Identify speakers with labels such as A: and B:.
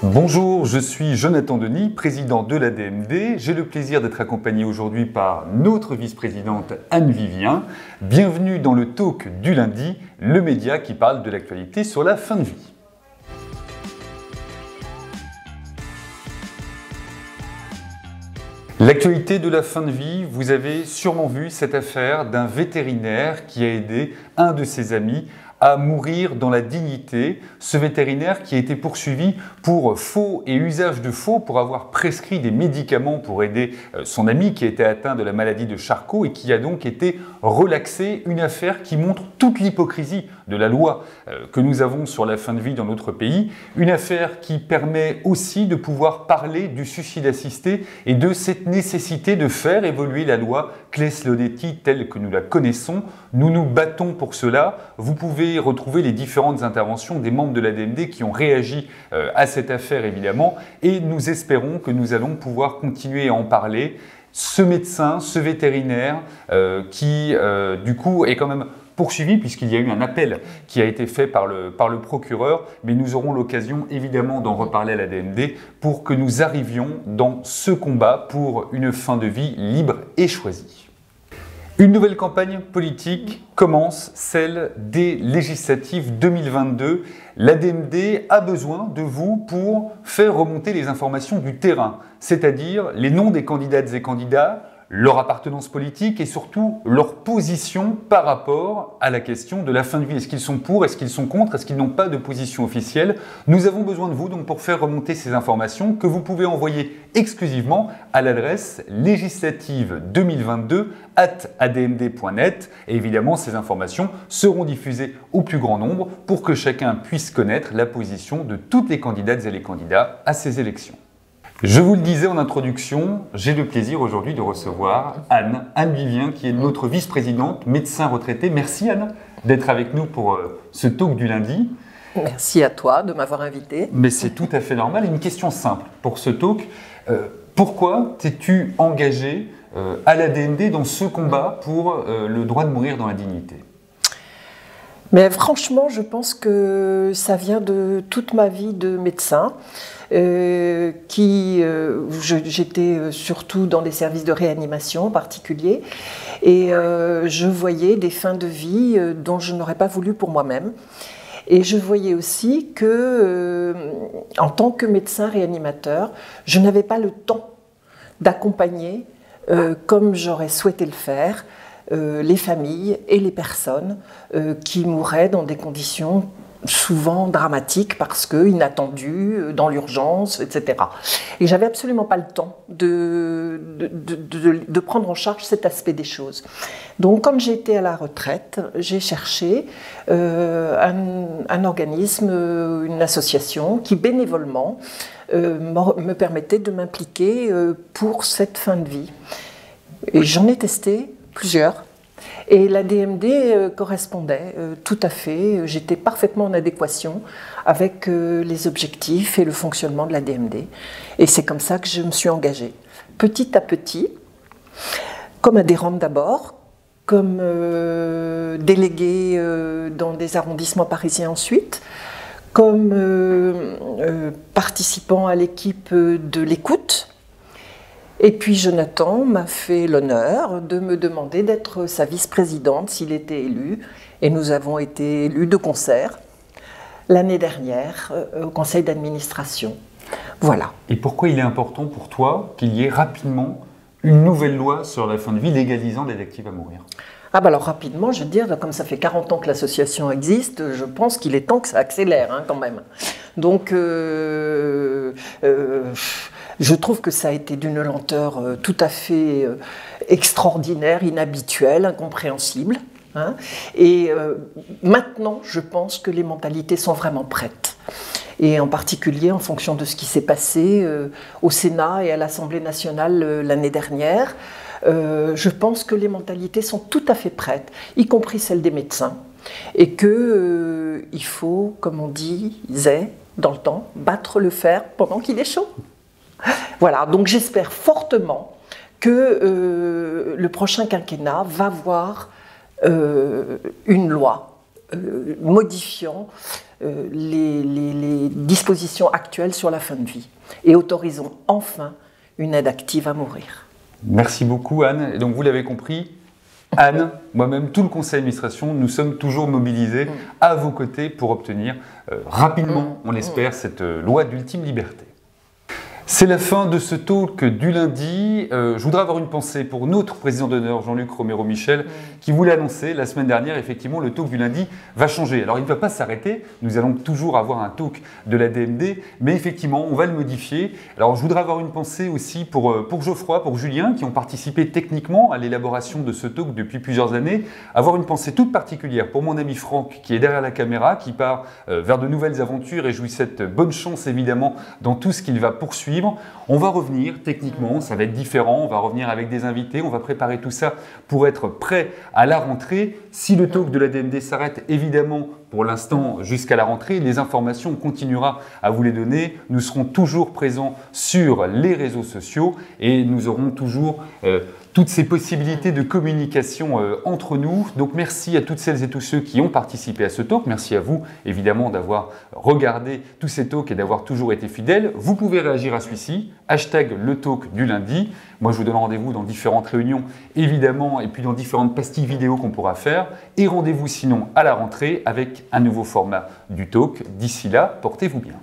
A: Bonjour, je suis Jonathan Denis, président de l'ADMD. J'ai le plaisir d'être accompagné aujourd'hui par notre vice-présidente Anne Vivien. Bienvenue dans le talk du lundi, le média qui parle de l'actualité sur la fin de vie. L'actualité de la fin de vie, vous avez sûrement vu cette affaire d'un vétérinaire qui a aidé un de ses amis à mourir dans la dignité. Ce vétérinaire qui a été poursuivi pour faux et usage de faux, pour avoir prescrit des médicaments pour aider son ami qui était atteint de la maladie de Charcot et qui a donc été relaxé. Une affaire qui montre toute l'hypocrisie de la loi que nous avons sur la fin de vie dans notre pays. Une affaire qui permet aussi de pouvoir parler du suicide assisté et de cette nécessité de faire évoluer la loi Claes-Lonetti telle que nous la connaissons. Nous nous battons pour cela. Vous pouvez retrouver les différentes interventions des membres de l'ADMD qui ont réagi à cette affaire évidemment, et nous espérons que nous allons pouvoir continuer à en parler. Ce médecin, ce vétérinaire qui du coup est quand même poursuivi puisqu'il y a eu un appel qui a été fait par le procureur, mais nous aurons l'occasion évidemment d'en reparler à l'ADMD pour que nous arrivions dans ce combat pour une fin de vie libre et choisie. Une nouvelle campagne politique commence, celle des législatives 2022. L'ADMD a besoin de vous pour faire remonter les informations du terrain, c'est-à-dire les noms des candidates et candidats, leur appartenance politique et surtout leur position par rapport à la question de la fin de vie. Est-ce qu'ils sont pour, est-ce qu'ils sont contre, est-ce qu'ils n'ont pas de position officielle? Nous avons besoin de vous donc pour faire remonter ces informations que vous pouvez envoyer exclusivement à l'adresse législative2022@admd.net. Et évidemment, ces informations seront diffusées au plus grand nombre pour que chacun puisse connaître la position de toutes les candidates et les candidats à ces élections. Je vous le disais en introduction, j'ai le plaisir aujourd'hui de recevoir Anne Vivien, qui est notre vice-présidente, médecin retraité. Merci Anne d'être avec nous pour ce talk du lundi.
B: Merci à toi de m'avoir invité.
A: Mais c'est tout à fait normal. Une question simple pour ce talk. Pourquoi t'es-tu engagée à l'ADMD dans ce combat pour le droit de mourir dans la dignité ?
B: Mais franchement, je pense que ça vient de toute ma vie de médecin. J'étais surtout dans les services de réanimation en particulier, et je voyais des fins de vie dont je n'aurais pas voulu pour moi-même. Et je voyais aussi que, en tant que médecin réanimateur, je n'avais pas le temps d'accompagner, comme j'aurais souhaité le faire, les familles et les personnes qui mouraient dans des conditions souvent dramatiques parce que inattendues, dans l'urgence, etc. Et j'avais absolument pas le temps de prendre en charge cet aspect des choses. Donc quand j'étais à la retraite, j'ai cherché un organisme, une association qui bénévolement me permettait de m'impliquer pour cette fin de vie. Et j'en ai testé plusieurs. Et l'ADMD correspondait tout à fait, j'étais parfaitement en adéquation avec les objectifs et le fonctionnement de l'ADMD. Et c'est comme ça que je me suis engagée, petit à petit, comme adhérente d'abord, comme déléguée dans des arrondissements parisiens ensuite, comme participant à l'équipe de l'écoute. Et puis Jonathan m'a fait l'honneur de me demander d'être sa vice-présidente s'il était élu. Et nous avons été élus de concert l'année dernière au conseil d'administration. Voilà.
A: Et pourquoi il est important pour toi qu'il y ait rapidement une nouvelle loi sur la fin de vie légalisant l'aide active à mourir ?
B: Ah bah alors rapidement, je veux dire, comme ça fait 40 ans que l'association existe, je pense qu'il est temps que ça accélère quand même. Donc je trouve que ça a été d'une lenteur tout à fait extraordinaire, inhabituelle, incompréhensible. Et maintenant, je pense que les mentalités sont vraiment prêtes. Et en particulier en fonction de ce qui s'est passé au Sénat et à l'Assemblée nationale l'année dernière, je pense que les mentalités sont tout à fait prêtes, y compris celles des médecins. Et qu'il faut, comme on disait dans le temps, battre le fer pendant qu'il est chaud. Voilà, donc j'espère fortement que le prochain quinquennat va voir une loi modifiant les dispositions actuelles sur la fin de vie et autorisons enfin une aide active à mourir.
A: Merci beaucoup Anne. Et donc vous l'avez compris, Anne, moi-même, tout le conseil d'administration, nous sommes toujours mobilisés à vos côtés pour obtenir rapidement, on l'espère, cette loi d'ultime liberté. C'est la fin de ce talk du lundi. Je voudrais avoir une pensée pour notre président d'honneur, Jean-Luc Romero-Michel, qui vous l'a annoncé la semaine dernière. Effectivement, le talk du lundi va changer. Alors, il ne va pas s'arrêter. Nous allons toujours avoir un talk de la DMD, mais effectivement, on va le modifier. Alors, je voudrais avoir une pensée aussi pour Geoffroy, pour Julien, qui ont participé techniquement à l'élaboration de ce talk depuis plusieurs années. Avoir une pensée toute particulière pour mon ami Franck, qui est derrière la caméra, qui part vers de nouvelles aventures, et je lui souhaite bonne chance, évidemment, dans tout ce qu'il va poursuivre. On va revenir techniquement, ça va être différent, on va revenir avec des invités, on va préparer tout ça pour être prêt à la rentrée. Si le talk de la DMD s'arrête, évidemment, pour l'instant, jusqu'à la rentrée, les informations, on continuera à vous les donner. Nous serons toujours présents sur les réseaux sociaux et nous aurons toujours toutes ces possibilités de communication entre nous. Donc merci à toutes celles et tous ceux qui ont participé à ce talk. Merci à vous, évidemment, d'avoir regardé tous ces talks et d'avoir toujours été fidèles. Vous pouvez réagir à celui-ci, hashtag le talk du lundi. Moi, je vous donne rendez-vous dans différentes réunions, évidemment, et puis dans différentes pastilles vidéo qu'on pourra faire. Et rendez-vous sinon à la rentrée avec un nouveau format du talk. D'ici là, portez-vous bien.